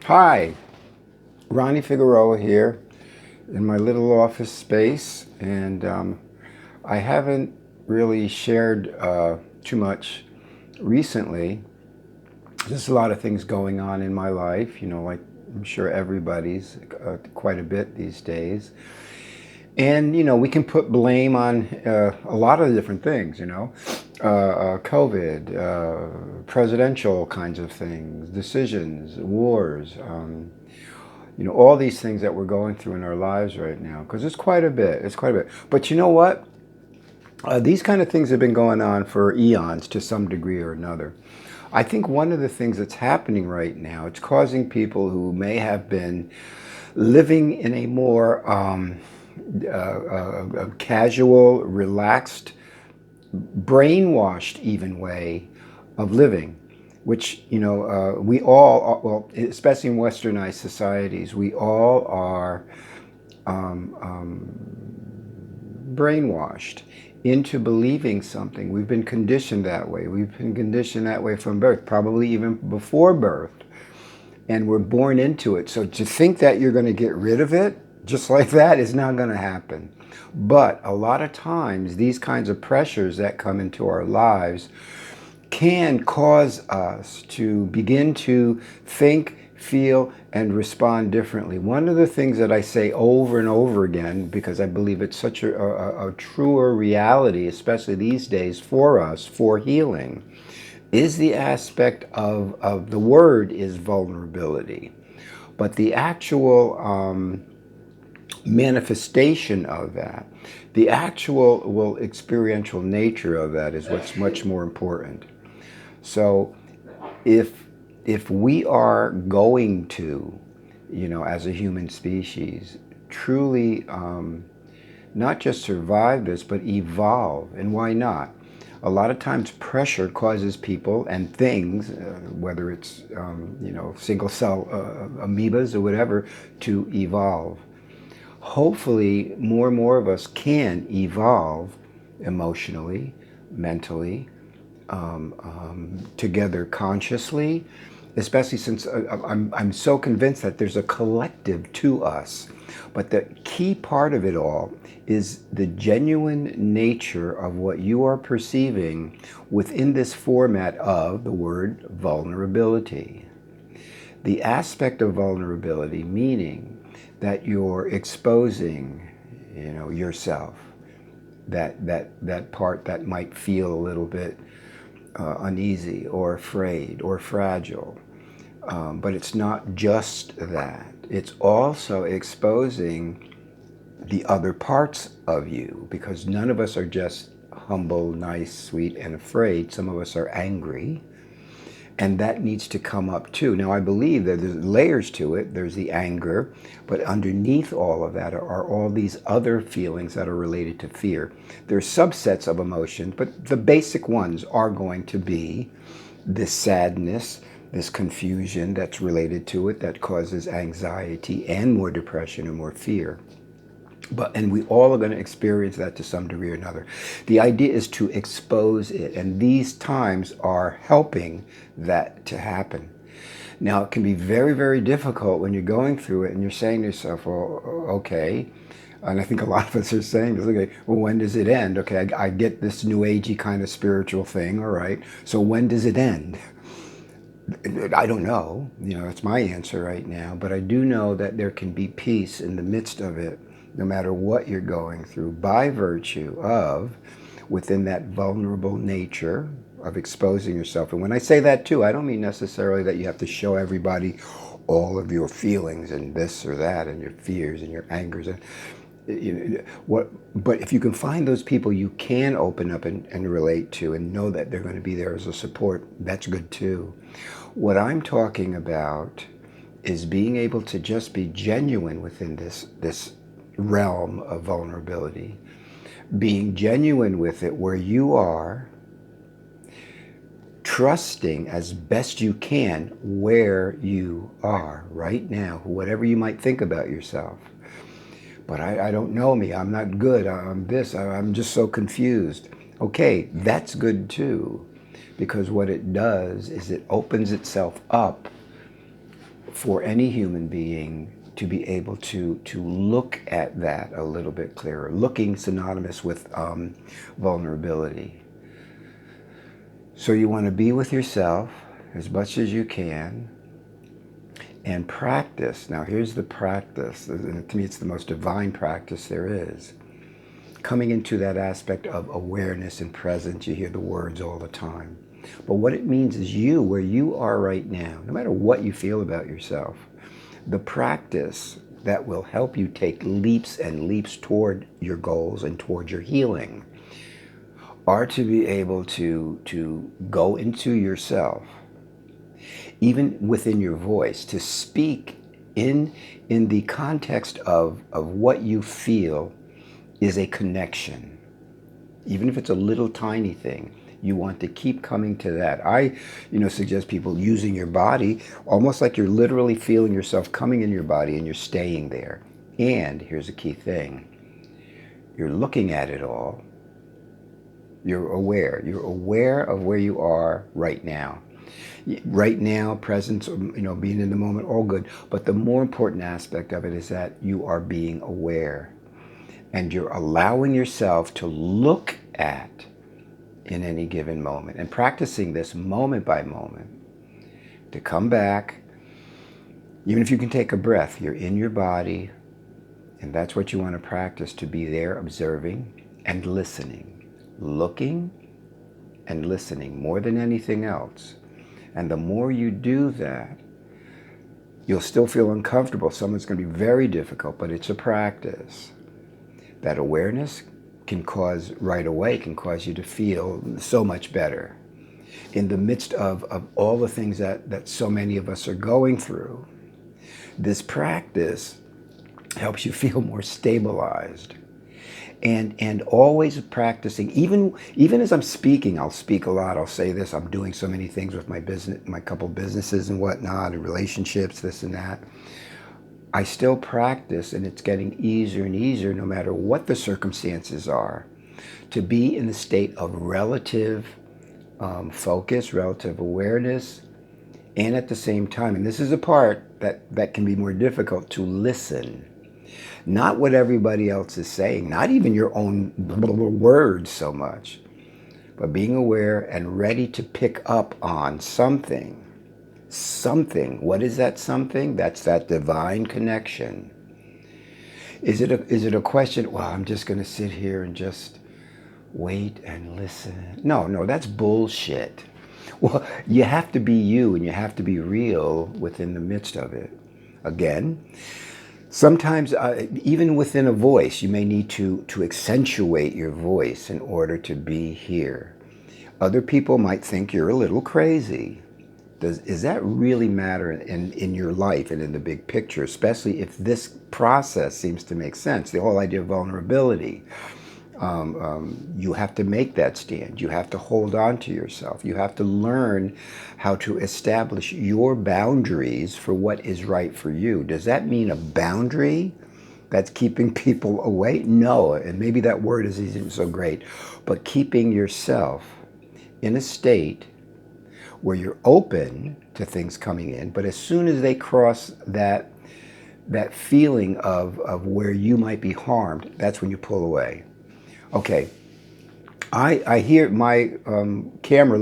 Hi, Ronnie Figueroa here in my little office space, and I haven't really shared too much recently. There's a lot of things going on in my life, like I'm sure everybody's quite a bit these days. And, we can put blame on a lot of different things, COVID, presidential kinds of things, decisions, wars. All these things that we're going through in our lives right now, because it's quite a bit. It's quite a bit. But you know what? These kind of things have been going on for eons to some degree or another. I think one of the things that's happening right now, it's causing people who may have been living in a more casual, relaxed, brainwashed even way of living, which we all, well, especially in westernized societies, we all are brainwashed into believing something. We've been conditioned that way. We've been conditioned that way from birth, probably even before birth, and we're born into it. So to think that you're going to get rid of it just like that is not going to happen. But a lot of times, these kinds of pressures that come into our lives can cause us to begin to think, feel, and respond differently. One of the things that I say over and over again, because I believe it's such a truer reality, especially these days for us, for healing, is the aspect of the word is vulnerability. But the actual manifestation of that, the actual, well, experiential nature of that is what's much more important. So if we are going to, as a human species, truly not just survive this, but evolve, and why not? A lot of times pressure causes people and things, whether it's, single cell amoebas or whatever, to evolve. Hopefully, more and more of us can evolve emotionally, mentally, together consciously, especially since I'm so convinced that there's a collective to us. But the key part of it all is the genuine nature of what you are perceiving within this format of the word vulnerability. The aspect of vulnerability, meaning that you're exposing, yourself, that part that might feel a little bit uneasy or afraid or fragile. But it's not just that. It's also exposing the other parts of you, because none of us are just humble, nice, sweet, and afraid. Some of us are angry, and that needs to come up too. Now, I believe that there's layers to it. There's the anger, but underneath all of that are all these other feelings that are related to fear. There's subsets of emotions, but the basic ones are going to be this sadness, this confusion that's related to it that causes anxiety and more depression and more fear. And we all are going to experience that to some degree or another. The idea is to expose it, and these times are helping that to happen. Now, it can be very, very difficult when you're going through it and you're saying to yourself, well, okay. And I think a lot of us are saying this, okay, well, when does it end? Okay, I get this new agey kind of spiritual thing, all right. So when does it end? I don't know. That's my answer right now. But I do know that there can be peace in the midst of it, no matter what you're going through, by virtue of within that vulnerable nature of exposing yourself. And when I say that too, I don't mean necessarily that you have to show everybody all of your feelings and this or that and your fears and your angers. But if you can find those people you can open up and relate to and know that they're going to be there as a support, that's good too. What I'm talking about is being able to just be genuine within this realm of vulnerability, being genuine with it where you are, trusting as best you can where you are right now, whatever you might think about yourself. But I don't know me, I'm not good, I'm this, I'm just so confused. Okay, that's good too, because what it does is it opens itself up for any human being to be able to look at that a little bit clearer. Looking synonymous with vulnerability. So you want to be with yourself as much as you can and practice. Now here's the practice, and to me it's the most divine practice there is. Coming into that aspect of awareness and presence. You hear the words all the time. But what it means is you, where you are right now, no matter what you feel about yourself, the practice that will help you take leaps and leaps toward your goals and toward your healing are to be able to go into yourself, even within your voice, to speak in the context of what you feel is a connection. Even if it's a little tiny thing, you want to keep coming to that. I, suggest people using your body almost like you're literally feeling yourself coming in your body and you're staying there. And here's a key thing. You're looking at it all. You're aware. You're aware of where you are right now. Right now, presence, being in the moment, all good. But the more important aspect of it is that you are being aware. And you're allowing yourself to look at in any given moment and practicing this moment by moment to come back. Even if you can take a breath, you're in your body, and that's what you want to practice, to be there observing and listening, looking and listening more than anything else. And the more you do that, you'll still feel uncomfortable. Someone's going to be very difficult, but it's a practice. That awareness can cause you to feel so much better in the midst of all the things that so many of us are going through. This practice helps you feel more stabilized. And always practicing, even as I'm speaking, I'll speak a lot, I'll say this, I'm doing so many things with my business, my couple businesses and whatnot, and relationships, this and that. I still practice, and it's getting easier and easier, no matter what the circumstances are, to be in the state of relative focus, relative awareness, and at the same time, and this is a part that can be more difficult, to listen. Not what everybody else is saying, not even your own words so much, but being aware and ready to pick up on something. Something. What is that something? That's that divine connection. Is it a question, well, I'm just going to sit here and just wait and listen? No, that's bullshit. Well, you have to be you, and you have to be real within the midst of it. Again, sometimes even within a voice, you may need to accentuate your voice in order to be here. Other people might think you're a little crazy. Does that really matter in your life and in the big picture, especially if this process seems to make sense? The whole idea of vulnerability. You have to make that stand. You have to hold on to yourself. You have to learn how to establish your boundaries for what is right for you. Does that mean a boundary that's keeping people away? No, and maybe that word isn't so great, but keeping yourself in a state where you're open to things coming in, but as soon as they cross that feeling of where you might be harmed, that's when you pull away. Okay, I hear my camera